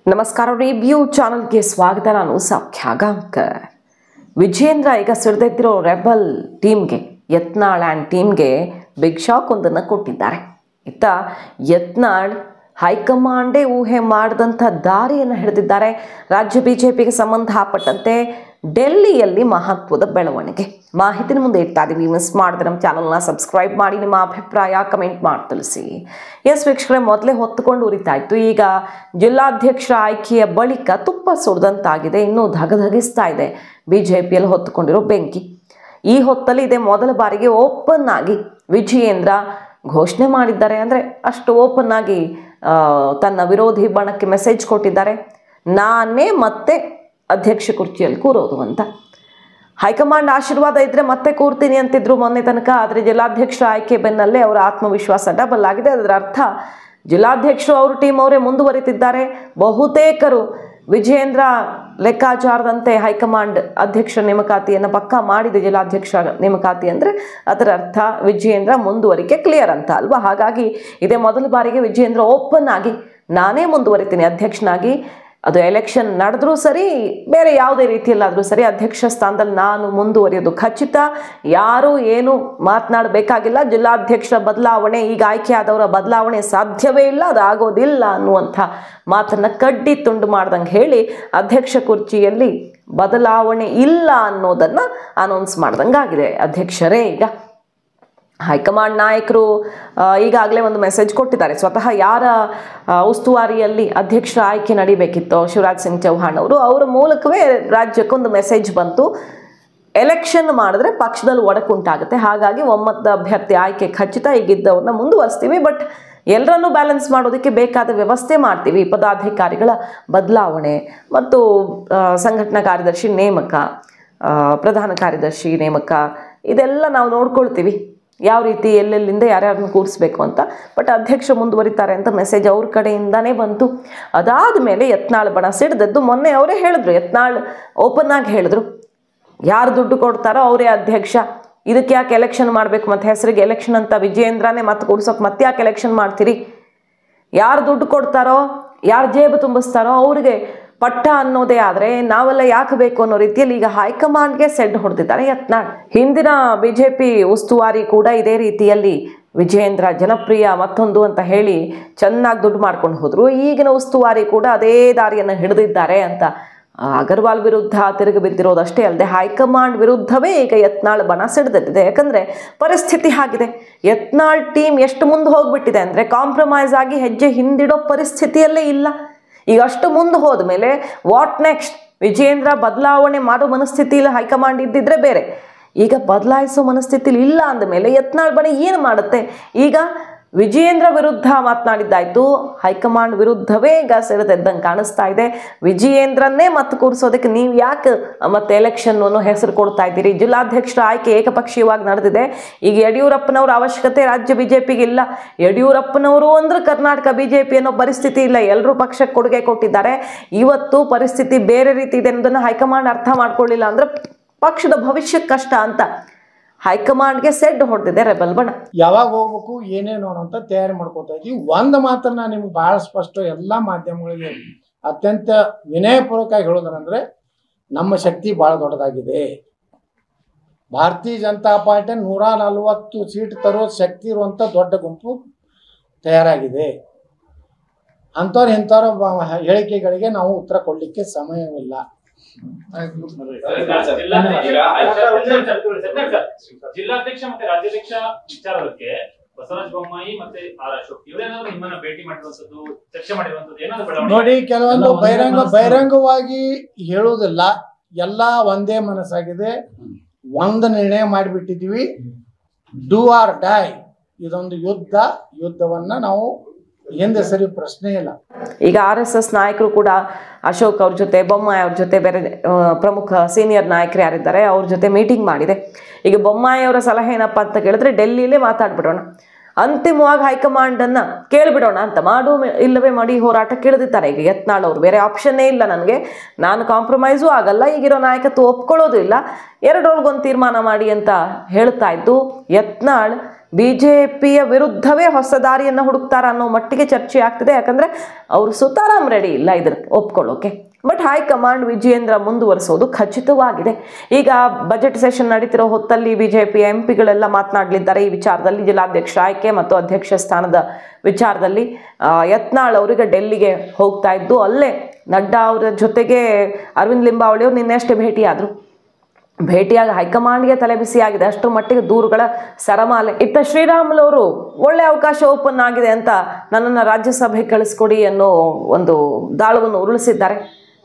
ನಮಸ್ಕಾರ ರಿವ್ಯೂ ಚಾನಲ್ಗೆ ಸ್ವಾಗತ. ನಾನು ಸೌಖ್ಯ ಗಾಂವ್ಕರ್. ವಿಜೇಂದ್ರ ಈಗ ಸಿಡಿದೆದ್ದಿರೋ ರೆಬಲ್ ಟೀಮ್ಗೆ, ಯತ್ನಾಳ್ ಆ್ಯಂಡ್ ಟೀಮ್ಗೆ ಬಿಗ್ ಶಾಕ್ ಒಂದನ್ನು ಕೊಟ್ಟಿದ್ದಾರೆ. ಇತ್ತ ಯತ್ನಾಳ್ ಹೈಕಮಾಂಡೇ ಊಹೆ ಮಾಡಿದಂಥ ದಾರಿಯನ್ನು ಹಿಡಿದಿದ್ದಾರೆ. ರಾಜ್ಯ ಬಿಜೆಪಿಗೆ ಸಂಬಂಧಪಟ್ಟಂತೆ ಡೆಲ್ಲಿಯಲ್ಲಿ ಮಹತ್ವದ ಬೆಳವಣಿಗೆ ಮಾಹಿತಿನ ಮುಂದೆ ಇಡ್ತಾ ಇದ್ದೀವಿ. ಮಿಸ್ ಮಾಡಿದ್ರೆ ನಮ್ಮ ಚಾನಲ್ನ ಸಬ್ಸ್ಕ್ರೈಬ್ ಮಾಡಿ, ನಿಮ್ಮ ಅಭಿಪ್ರಾಯ ಕಮೆಂಟ್ ಮಾಡಿ ತಿಳಿಸಿ. ಎಸ್ ವೀಕ್ಷಕರೇ, ಮೊದಲೇ ಹೊತ್ತುಕೊಂಡು ಉರಿತಾ ಇತ್ತು. ಈಗ ಜಿಲ್ಲಾಧ್ಯಕ್ಷರ ಆಯ್ಕೆಯ ಬಳಿಕ ತುಪ್ಪ ಸುರಿದಂತಾಗಿದೆ. ಇನ್ನೂ ಧಗಧಗಿಸ್ತಾ ಇದೆ ಬಿಜೆಪಿಯಲ್ಲಿ ಹೊತ್ತುಕೊಂಡಿರೋ ಬೆಂಕಿ. ಈ ಹೊತ್ತಲ್ಲಿ ಇದೇ ಮೊದಲ ಬಾರಿಗೆ ಓಪನ್ ಆಗಿ ವಿಜಯೇಂದ್ರ ಘೋಷಣೆ ಮಾಡಿದ್ದಾರೆ. ಅಂದರೆ ಅಷ್ಟು ಓಪನ್ ಆಗಿ ತನ್ನ ವಿರೋಧಿ ಬಣಕ್ಕೆ ಮೆಸೇಜ್ ಕೊಟ್ಟಿದ್ದಾರೆ, ನಾನೇ ಮತ್ತೆ ಅಧ್ಯಕ್ಷ ಕುರ್ಚಿಯಲ್ಲಿ ಕೂರೋದು ಅಂತ. ಹೈಕಮಾಂಡ್ ಆಶೀರ್ವಾದ ಇದ್ದರೆ ಮತ್ತೆ ಕೂರ್ತೀನಿ ಅಂತಿದ್ರು ಮೊನ್ನೆ ತನಕ. ಆದರೆ ಜಿಲ್ಲಾಧ್ಯಕ್ಷರ ಆಯ್ಕೆ ಬೆನ್ನಲ್ಲೇ ಅವರ ಆತ್ಮವಿಶ್ವಾಸ ಡಬಲ್ ಆಗಿದೆ. ಅದರ ಅರ್ಥ ಜಿಲ್ಲಾಧ್ಯಕ್ಷರು ಅವ್ರ ಟೀಮ್ ಅವರೇ ಮುಂದುವರಿತಿದ್ದಾರೆ. ಬಹುತೇಕರು ವಿಜಯೇಂದ್ರ ಲೆಕ್ಕಾಚಾರದಂತೆ ಹೈಕಮಾಂಡ್ ಅಧ್ಯಕ್ಷ ನೇಮಕಾತಿಯನ್ನು ಪಕ್ಕಾ ಮಾಡಿದೆ. ಜಿಲ್ಲಾಧ್ಯಕ್ಷ ನೇಮಕಾತಿ ಅಂದರೆ ಅದರ ಅರ್ಥ ವಿಜಯೇಂದ್ರ ಮುಂದುವರಿಕೆ ಕ್ಲಿಯರ್ ಅಂತ ಅಲ್ವಾ. ಹಾಗಾಗಿ ಇದೇ ಮೊದಲ ಬಾರಿಗೆ ವಿಜಯೇಂದ್ರ ಓಪನ್ ಆಗಿ ನಾನೇ ಮುಂದುವರಿತೀನಿ ಅಧ್ಯಕ್ಷನಾಗಿ, ಅದು ಎಲೆಕ್ಷನ್ ನಡೆದ್ರೂ ಸರಿ, ಬೇರೆ ಯಾವುದೇ ರೀತಿಯಲ್ಲಾದರೂ ಸರಿ, ಅಧ್ಯಕ್ಷ ಸ್ಥಾನದಲ್ಲಿ ನಾನು ಮುಂದುವರಿಯೋದು ಖಚಿತ, ಯಾರೂ ಏನು ಮಾತನಾಡಬೇಕಾಗಿಲ್ಲ. ಜಿಲ್ಲಾಧ್ಯಕ್ಷರ ಬದಲಾವಣೆ, ಈಗ ಆಯ್ಕೆಯಾದವರ ಬದಲಾವಣೆ ಸಾಧ್ಯವೇ ಇಲ್ಲ, ಅದು ಆಗೋದಿಲ್ಲ ಅನ್ನುವಂಥ ಮಾತನ್ನು ಕಡ್ಡಿ ತುಂಡು ಮಾಡ್ದಂಗೆ ಹೇಳಿ ಅಧ್ಯಕ್ಷ ಕುರ್ಚಿಯಲ್ಲಿ ಬದಲಾವಣೆ ಇಲ್ಲ ಅನ್ನೋದನ್ನು ಅನೌನ್ಸ್ ಮಾಡ್ದಂಗೆ ಆಗಿದೆ ಅಧ್ಯಕ್ಷರೇ. ಈಗ ಹೈಕಮಾಂಡ್ ನಾಯಕರು ಈಗಾಗಲೇ ಒಂದು ಮೆಸೇಜ್ ಕೊಟ್ಟಿದ್ದಾರೆ. ಸ್ವತಃ ಯಾರ ಉಸ್ತುವಾರಿಯಲ್ಲಿ ಅಧ್ಯಕ್ಷರ ಆಯ್ಕೆ ನಡಿಬೇಕಿತ್ತೋ ಶಿವರಾಜ್ ಸಿಂಗ್ ಚೌಹಾಣ್ ಅವರು, ಅವರ ಮೂಲಕವೇ ರಾಜ್ಯಕ್ಕೊಂದು ಮೆಸೇಜ್ ಬಂತು, ಎಲೆಕ್ಷನ್ ಮಾಡಿದ್ರೆ ಪಕ್ಷದಲ್ಲಿ ಒಡಕುಂಟಾಗುತ್ತೆ, ಹಾಗಾಗಿ ಒಮ್ಮತ ಅಭ್ಯರ್ಥಿ ಆಯ್ಕೆ ಖಚಿತ, ಈಗಿದ್ದವ್ರನ್ನ ಮುಂದುವರಿಸ್ತೀವಿ, ಬಟ್ ಎಲ್ಲರನ್ನೂ ಬ್ಯಾಲೆನ್ಸ್ ಮಾಡೋದಕ್ಕೆ ಬೇಕಾದ ವ್ಯವಸ್ಥೆ ಮಾಡ್ತೀವಿ. ಪದಾಧಿಕಾರಿಗಳ ಬದಲಾವಣೆ ಮತ್ತು ಸಂಘಟನಾ ಕಾರ್ಯದರ್ಶಿ ನೇಮಕ, ಪ್ರಧಾನ ಕಾರ್ಯದರ್ಶಿ ನೇಮಕ, ಇದೆಲ್ಲ ನಾವು ನೋಡ್ಕೊಳ್ತೀವಿ, ಯಾವ ರೀತಿ ಎಲ್ಲೆಲ್ಲಿಂದ ಯಾರ್ಯಾರನ್ನು ಕೂರಿಸ್ಬೇಕು ಅಂತ. ಬಟ್ ಅಧ್ಯಕ್ಷ ಮುಂದುವರಿತಾರೆ ಅಂತ ಮೆಸೇಜ್ ಅವ್ರ ಕಡೆಯಿಂದನೇ ಬಂತು. ಅದಾದ ಮೇಲೆ ಯತ್ನಾಳ್ ಬಣ ಸಿಡಿದದ್ದು. ಮೊನ್ನೆ ಅವರೇ ಹೇಳಿದ್ರು, ಯತ್ನಾಳ್ ಓಪನ್ ಆಗಿ ಹೇಳಿದ್ರು, ಯಾರು ದುಡ್ಡು ಕೊಡ್ತಾರೋ ಅವರೇ ಅಧ್ಯಕ್ಷ, ಇದಕ್ಕೆ ಯಾಕೆ ಎಲೆಕ್ಷನ್ ಮಾಡಬೇಕು, ಮತ್ತು ಹೆಸರಿಗೆ ಎಲೆಕ್ಷನ್ ಅಂತ ವಿಜಯೇಂದ್ರನೇ ಮತ್ತೆ ಕೂರಿಸೋಕೆ ಮತ್ತೆ ಯಾಕೆ ಎಲೆಕ್ಷನ್ ಮಾಡ್ತೀರಿ, ಯಾರು ದುಡ್ಡು ಕೊಡ್ತಾರೋ, ಯಾರು ಜೇಬು ತುಂಬಿಸ್ತಾರೋ ಅವ್ರಿಗೆ ಪಟ್ಟ ಅನ್ನೋದೇ ಆದರೆ ನಾವೆಲ್ಲ ಯಾಕೆ ಬೇಕು ಅನ್ನೋ ರೀತಿಯಲ್ಲಿ ಈಗ ಹೈಕಮಾಂಡ್ಗೆ ಸೆಡ್ ಹೊಡೆದಿದ್ದಾರೆ ಯತ್ನಾಳ್. ಹಿಂದಿನ ಬಿಜೆಪಿ ಉಸ್ತುವಾರಿ ಕೂಡ ಇದೇ ರೀತಿಯಲ್ಲಿ ವಿಜಯೇಂದ್ರ ಜನಪ್ರಿಯ ಮತ್ತೊಂದು ಅಂತ ಹೇಳಿ ಚೆನ್ನಾಗಿ ದುಡ್ಡು ಮಾಡ್ಕೊಂಡು ಹೋದ್ರು. ಈಗಿನ ಉಸ್ತುವಾರಿ ಕೂಡ ಅದೇ ದಾರಿಯನ್ನು ಹಿಡಿದಿದ್ದಾರೆ ಅಂತ ಅಗರ್ವಾಲ್ ವಿರುದ್ಧ ತಿರುಗಿ ಬಿದ್ದಿರೋದಷ್ಟೇ ಅಲ್ಲದೆ ಹೈಕಮಾಂಡ್ ವಿರುದ್ಧವೇ ಈಗ ಯತ್ನಾಳ್ ಬಣ ಸಿಡಿದಿದೆ. ಯಾಕಂದರೆ ಪರಿಸ್ಥಿತಿ ಆಗಿದೆ. ಯತ್ನಾಳ್ ಟೀಮ್ ಎಷ್ಟು ಮುಂದೆ ಹೋಗ್ಬಿಟ್ಟಿದೆ ಅಂದರೆ ಕಾಂಪ್ರಮೈಸ್ ಆಗಿ ಹೆಜ್ಜೆ ಹಿಂದಿಡೋ ಪರಿಸ್ಥಿತಿಯಲ್ಲೇ ಇಲ್ಲ. ಈಗ ಅಷ್ಟು ಮುಂದೆ ಹೋದ ಮೇಲೆ ವಾಟ್ ನೆಕ್ಸ್ಟ್? ವಿಜಯೇಂದ್ರ ಬದಲಾವಣೆ ಮಾಡೋ ಮನಸ್ಥಿತಿಯಲ್ಲಿ ಹೈಕಮಾಂಡ್ ಇದ್ದಿದ್ರೆ ಬೇರೆ, ಈಗ ಬದಲಾಯಿಸೋ ಮನಸ್ಥಿತಿಲಿ ಇಲ್ಲ ಅಂದಮೇಲೆ ಯತ್ನಾಳ್ ಬಣ ಏನು ಮಾಡುತ್ತೆ? ಈಗ ವಿಜಯೇಂದ್ರ ವಿರುದ್ಧ ಮಾತನಾಡಿದ್ದಾಯ್ತು, ಹೈಕಮಾಂಡ್ ವಿರುದ್ಧವೇ ಈಗ ಸೆಳೆದೆದ್ದಂಗೆ ಕಾಣಿಸ್ತಾ ಇದೆ. ವಿಜಯೇಂದ್ರನ್ನೇ ಮತ್ತೆ ಕೂರಿಸೋದಕ್ಕೆ ನೀವು ಯಾಕೆ ಮತ್ತೆ ಎಲೆಕ್ಷನ್ ಅನ್ನೋ ಹೆಸರು ಕೊಡ್ತಾ ಇದ್ದೀರಿ? ಜಿಲ್ಲಾಧ್ಯಕ್ಷರ ಆಯ್ಕೆ ಏಕಪಕ್ಷೀಯವಾಗಿ ನಡೆದಿದೆ. ಈಗ ಯಡಿಯೂರಪ್ಪನವ್ರ ಅವಶ್ಯಕತೆ ರಾಜ್ಯ ಬಿಜೆಪಿಗೆ ಇಲ್ಲ. ಯಡಿಯೂರಪ್ಪನವರು ಅಂದ್ರೆ ಕರ್ನಾಟಕ ಬಿಜೆಪಿ ಅನ್ನೋ ಪರಿಸ್ಥಿತಿ ಇಲ್ಲ. ಎಲ್ಲರೂ ಪಕ್ಷಕ್ಕೆ ಕೊಡುಗೆ ಕೊಟ್ಟಿದ್ದಾರೆ. ಇವತ್ತು ಪರಿಸ್ಥಿತಿ ಬೇರೆ ರೀತಿ ಇದೆ ಅನ್ನೋದನ್ನು ಹೈಕಮಾಂಡ್ ಅರ್ಥ ಮಾಡ್ಕೊಳ್ಳಿಲ್ಲ ಅಂದ್ರೆ ಪಕ್ಷದ ಭವಿಷ್ಯಕ್ಕೆ ಕಷ್ಟ ಅಂತ ಹೈಕಮಾಂಡ್ಗೆ ಸೆಡ್ ಹೊಡೆದಿದೆ ರೆಬಲ್ ಬಣ. ಯಾವಾಗ ಹೋಗ್ಬೇಕು ಏನೇನು ಅಂತ ತಯಾರಿ ಮಾಡ್ಕೋತಾ ಇದ್ವಿ. ಒಂದು ಮಾತನ್ನ ನಿಮ್ಗೆ ಬಹಳ ಸ್ಪಷ್ಟ ಎಲ್ಲ ಮಾಧ್ಯಮಗಳಿಗೆ ಅತ್ಯಂತ ವಿನಯಪೂರ್ವಕವಾಗಿ ಹೇಳೋದಂದ್ರೆ, ನಮ್ಮ ಶಕ್ತಿ ಬಹಳ ದೊಡ್ಡದಾಗಿದೆ. ಭಾರತೀಯ ಜನತಾ ಪಾರ್ಟಿ 140 ಸೀಟ್ ತರೋ ಶಕ್ತಿ ಇರುವಂತ ದೊಡ್ಡ ಗುಂಪು ತಯಾರಾಗಿದೆ. ಅಂಥವ್ರು ಇಂಥವ್ರ ಹೇಳಿಕೆಗಳಿಗೆ ನಾವು ಉತ್ತರ ಕೊಡ್ಲಿಕ್ಕೆ ಸಮಯವಿಲ್ಲ. ಜಿಲ್ಲಾಧ್ಯಕ್ಷ ಮತ್ತೆ ರಾಜ್ಯಾಧ್ಯಕ್ಷ ವಿಚಾರಕ್ಕೆ ಬಸವರಾಜ ಬೊಮ್ಮಾಯಿ ಮತ್ತೆ ಆರ್ ಅಶೋಕ್ ಇವರೇನಾದ್ರು ನಿಮ್ಮನ್ನ ಭೇಟಿ ಮಾಡಿರುವಂತದ್ದು, ಚರ್ಚೆ ಮಾಡಿರುವಂತದ್ದು ಏನಾದ್ರು ನೋಡಿ, ಕೆಲವೊಂದು ಬಹಿರಂಗವಾಗಿ ಹೇಳುವುದಿಲ್ಲ. ಎಲ್ಲ ಒಂದೇ ಮನಸ್ಸಾಗಿದೆ, ಒಂದು ನಿರ್ಣಯ ಮಾಡಿಬಿಟ್ಟಿದ್ವಿ, ಡೂ ಆರ್ ಡೈ. ಇದೊಂದು ಯುದ್ಧವನ್ನ ನಾವು ಹಿಂದೆ ಸರಿ ಪ್ರಶ್ನೆ ಇಲ್ಲ. ಈಗ RSS ನಾಯಕರು ಕೂಡ ಅಶೋಕ್ ಅವ್ರ ಜೊತೆ, ಬೊಮ್ಮಾಯಿ ಅವ್ರ ಜೊತೆ, ಬೇರೆ ಪ್ರಮುಖ ಸೀನಿಯರ್ ನಾಯಕರು ಯಾರಿದ್ದಾರೆ ಅವ್ರ ಜೊತೆ ಮೀಟಿಂಗ್ ಮಾಡಿದೆ. ಈಗ ಬೊಮ್ಮಾಯಿ ಅವರ ಸಲಹೆ ಏನಪ್ಪ ಅಂತ ಕೇಳಿದ್ರೆ, ಡೆಲ್ಲಿಲೇ ಮಾತಾಡ್ಬಿಡೋಣ, ಅಂತಿಮವಾಗಿ ಹೈಕಮಾಂಡನ್ನು ಕೇಳಿಬಿಡೋಣ ಅಂತ, ಮಾಡು ಇಲ್ಲವೇ ಮಾಡಿ ಹೋರಾಟಕ್ಕೆ ಇಳಿದಿದ್ದಾರೆ ಈಗ ಯತ್ನಾಳ್ ಅವರು. ಬೇರೆ ಆಪ್ಷನ್ನೇ ಇಲ್ಲ ನನಗೆ, ನಾನು ಕಾಂಪ್ರಮೈಸು ಆಗಲ್ಲ, ಈಗಿರೋ ನಾಯಕತ್ವ ಒಪ್ಕೊಳ್ಳೋದು ಇಲ್ಲ, ಎರಡರೊಳಗೊಂದು ತೀರ್ಮಾನ ಮಾಡಿ ಅಂತ ಹೇಳ್ತಾ ಇದ್ದು ಯತ್ನಾಳ್ BJPಯ ವಿರುದ್ಧವೇ ಹೊಸ ದಾರಿಯನ್ನು ಹುಡುಕ್ತಾರ ಅನ್ನೋ ಮಟ್ಟಿಗೆ ಚರ್ಚೆ ಆಗ್ತಿದೆ. ಯಾಕಂದರೆ ಅವರು ಸುತಾರಾಮ್ ರೆಡಿ ಇಲ್ಲ ಇದಕ್ಕೆ ಒಪ್ಕೊಳ್ಳೋಕೆ. ಬಟ್ ಹೈಕಮಾಂಡ್ ವಿಜಯೇಂದ್ರ ಮುಂದುವರಿಸೋದು ಖಚಿತವಾಗಿದೆ. ಈಗ ಬಜೆಟ್ ಸೆಷನ್ ನಡೀತಿರೋ ಹೊತ್ತಲ್ಲಿ BJPಯ MP ಗಳೆಲ್ಲ ಮಾತನಾಡಲಿದ್ದಾರೆ ಈ ವಿಚಾರದಲ್ಲಿ. ಜಿಲ್ಲಾಧ್ಯಕ್ಷ ಆಯ್ಕೆ ಮತ್ತು ಅಧ್ಯಕ್ಷ ಸ್ಥಾನದ ವಿಚಾರದಲ್ಲಿ ಯತ್ನಾಳ್ ಅವರಿಗೆ ಡೆಲ್ಲಿಗೆ ಹೋಗ್ತಾ ಇದ್ದು, ಅಲ್ಲೇ ನಡ್ಡಾ ಅವರ ಜೊತೆಗೆ ಅರವಿಂದ್ ಲಿಂಬಾವಳಿ ಅವರು ನಿನ್ನೆಷ್ಟೇ ಭೇಟಿಯಾಗಿ ಹೈಕಮಾಂಡ್ಗೆ ತಲೆ ಬಿಸಿಯಾಗಿದೆ. ಅಷ್ಟರ ಮಟ್ಟಿಗೆ ದೂರುಗಳ ಸರಮಾಲೆ. ಇತ್ತ ಶ್ರೀರಾಮುಲು ಅವರು ಒಳ್ಳೆ ಅವಕಾಶ ಓಪನ್ ಆಗಿದೆ ಅಂತ ನನ್ನನ್ನು ರಾಜ್ಯಸಭೆ ಕಳಿಸ್ಕೊಡಿ ಅನ್ನೋ ಒಂದು ದಾಳವನ್ನು ಉರುಳಿಸಿದ್ದಾರೆ.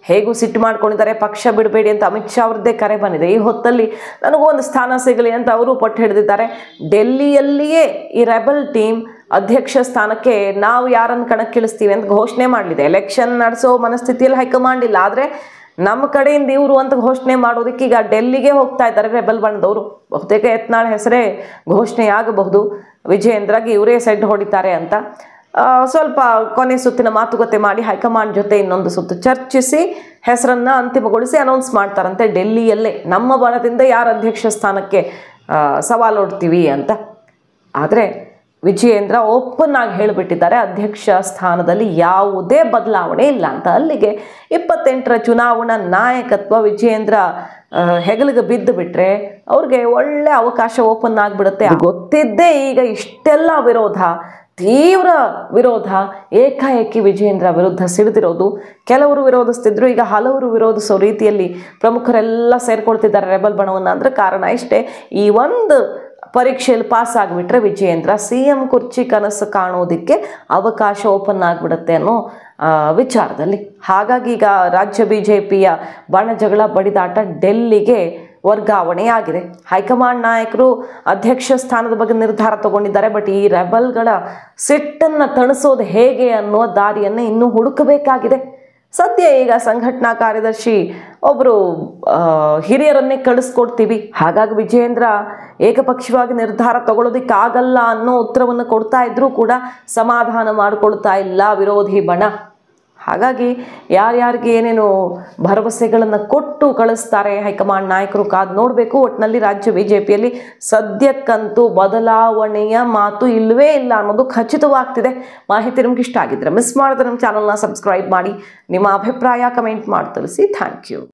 ಹೇಗೂ ಸಿಟ್ಟು ಮಾಡ್ಕೊಂಡಿದ್ದಾರೆ. ಪಕ್ಷ ಬಿಡಬೇಡಿ ಅಂತ ಅಮಿತ್ ಶಾ ಅವ್ರದ್ದೇ ಕರೆ ಬಂದಿದೆ. ಈ ಹೊತ್ತಲ್ಲಿ ನನಗೂ ಒಂದು ಸ್ಥಾನ ಸಿಗಲಿ ಅಂತ ಅವರು ಪಟ್ಟು ಹಿಡಿದಿದ್ದಾರೆ. ಡೆಲ್ಲಿಯಲ್ಲಿಯೇ ಈ ರೆಬಲ್ ಟೀಮ್ ಅಧ್ಯಕ್ಷ ಸ್ಥಾನಕ್ಕೆ ನಾವು ಯಾರನ್ನು ಕಣಕ್ಕಿಳಿಸ್ತೀವಿ ಅಂತ ಘೋಷಣೆ ಮಾಡಲಿದೆ. ಎಲೆಕ್ಷನ್ ನಡೆಸೋ ಮನಸ್ಥಿತಿಯಲ್ಲಿ ಹೈಕಮಾಂಡ್ ಇಲ್ಲ. ಆದರೆ ನಮ್ಮ ಕಡೆಯಿಂದ ಇವರು ಅಂತ ಘೋಷಣೆ ಮಾಡೋದಕ್ಕೆ ಈಗ ಡೆಲ್ಲಿಗೆ ಹೋಗ್ತಾ ಇದ್ದಾರೆ ರೆಬಲ್ ಬಣ್ಣದವರು. ಬಹುತೇಕ ಯತ್ನಾಳ್ ಹೆಸರೇ ಘೋಷಣೆಯಾಗಬಹುದು. ವಿಜಯೇಂದ್ರಗೆ ಇವರೇ ಸೆಡ್ ಹೊಡಿತಾರೆ ಅಂತ ಸ್ವಲ್ಪ ಕೊನೆ ಸುತ್ತಿನ ಮಾತುಕತೆ ಮಾಡಿ ಹೈಕಮಾಂಡ್ ಜೊತೆ ಇನ್ನೊಂದು ಸುತ್ತು ಚರ್ಚಿಸಿ ಹೆಸರನ್ನು ಅಂತಿಮಗೊಳಿಸಿ ಅನೌನ್ಸ್ ಮಾಡ್ತಾರಂತೆ ಡೆಲ್ಲಿಯಲ್ಲೇ, ನಮ್ಮ ಬಣದಿಂದ ಯಾರು ಅಧ್ಯಕ್ಷ ಸ್ಥಾನಕ್ಕೆ ಸವಾಲೊಡ್ತೀವಿ ಅಂತ. ಆದರೆ ವಿಜಯೇಂದ್ರ ಓಪನ್ ಆಗಿ ಹೇಳಿಬಿಟ್ಟಿದ್ದಾರೆ ಅಧ್ಯಕ್ಷ ಸ್ಥಾನದಲ್ಲಿ ಯಾವುದೇ ಬದಲಾವಣೆ ಇಲ್ಲ ಅಂತ. ಅಲ್ಲಿಗೆ 28ರ ಚುನಾವಣಾ ನಾಯಕತ್ವ ವಿಜಯೇಂದ್ರ ಹೆಗಲಿಗೆ ಬಿದ್ದು ಬಿಟ್ರೆ ಅವ್ರಿಗೆ ಒಳ್ಳೆ ಅವಕಾಶ ಓಪನ್ ಆಗಿಬಿಡುತ್ತೆ. ಗೊತ್ತಿದ್ದೇ ಈಗ ಇಷ್ಟೆಲ್ಲ ವಿರೋಧ, ತೀವ್ರ ವಿರೋಧ ಏಕಾಏಕಿ ವಿಜಯೇಂದ್ರ ವಿರುದ್ಧ ಸಿಡಿದಿರೋದು. ಕೆಲವರು ವಿರೋಧಿಸ್ತಿದ್ರು, ಈಗ ಹಲವರು ವಿರೋಧಿಸೋ ರೀತಿಯಲ್ಲಿ ಪ್ರಮುಖರೆಲ್ಲ ಸೇರ್ಕೊಳ್ತಿದ್ದಾರೆ ರೆಬಲ್ ಬಣವನ್ನು. ಅಂದರೆ ಕಾರಣ ಇಷ್ಟೇ, ಈ ಒಂದು ಪರೀಕ್ಷೆಯಲ್ಲಿ ಪಾಸ್ ಆಗಿಬಿಟ್ರೆ ವಿಜಯೇಂದ್ರ CM ಕುರ್ಚಿ ಕನಸು ಕಾಣೋದಕ್ಕೆ ಅವಕಾಶ ಓಪನ್ ಆಗಿಬಿಡುತ್ತೆ ಅನ್ನೋ ವಿಚಾರದಲ್ಲಿ. ಹಾಗಾಗಿ ಈಗ ರಾಜ್ಯ BJPಯ ಬಣ ಜಗಳ ಬಡಿದಾಟ ಡೆಲ್ಲಿಗೆ ವರ್ಗಾವಣೆಯಾಗಿದೆ. ಹೈಕಮಾಂಡ್ ನಾಯಕರು ಅಧ್ಯಕ್ಷ ಸ್ಥಾನದ ಬಗ್ಗೆ ನಿರ್ಧಾರ ತಗೊಂಡಿದ್ದಾರೆ. ಬಟ್ ಈ ರೆಬಲ್ಗಳ ಸಿಟ್ಟನ್ನು ತಣಿಸೋದು ಹೇಗೆ ಅನ್ನೋ ದಾರಿಯನ್ನು ಇನ್ನೂ ಹುಡುಕಬೇಕಾಗಿದೆ. ಸದ್ಯ ಈಗ ಸಂಘಟನಾ ಕಾರ್ಯದರ್ಶಿ ಒಬ್ಬರು ಹಿರಿಯರನ್ನೇ ಕಳಿಸ್ಕೊಡ್ತೀವಿ, ಹಾಗಾಗಿ ವಿಜಯೇಂದ್ರ ಏಕಪಕ್ಷವಾಗಿ ನಿರ್ಧಾರ ತಗೊಳ್ಳೋದಕ್ಕಾಗಲ್ಲ ಅನ್ನೋ ಉತ್ತರವನ್ನು ಕೊಡ್ತಾ ಇದ್ರೂ ಕೂಡ ಸಮಾಧಾನ ಮಾಡಿಕೊಳ್ತಾ ಇಲ್ಲ ವಿರೋಧಿ ಬಣ. ಹಾಗಾಗಿ ಯಾರ್ಯಾರಿಗೆ ಏನೇನು ಭರವಸೆಗಳನ್ನು ಕೊಟ್ಟು ಕಳಿಸ್ತಾರೆ ಹೈಕಮಾಂಡ್ ನಾಯಕರು ಕಾದು ನೋಡಬೇಕು. ಒಟ್ಟಿನಲ್ಲಿ ರಾಜ್ಯ BJPಯಲ್ಲಿ ಸದ್ಯಕ್ಕಂತೂ ಬದಲಾವಣೆಯ ಮಾತು ಇಲ್ಲವೇ ಇಲ್ಲ ಅನ್ನೋದು ಖಚಿತವಾಗ್ತಿದೆ. ಮಾಹಿತಿ ನಿಮ್ಗೆ ಇಷ್ಟ ಆಗಿದ್ರೆ ಮಿಸ್ ಮಾಡಿದ್ರೆ ನಮ್ಮ ಚಾನಲ್ನ ಸಬ್ಸ್ಕ್ರೈಬ್ ಮಾಡಿ, ನಿಮ್ಮ ಅಭಿಪ್ರಾಯ ಕಮೆಂಟ್ ಮಾಡಿ ತಿಳಿಸಿ. Thank you.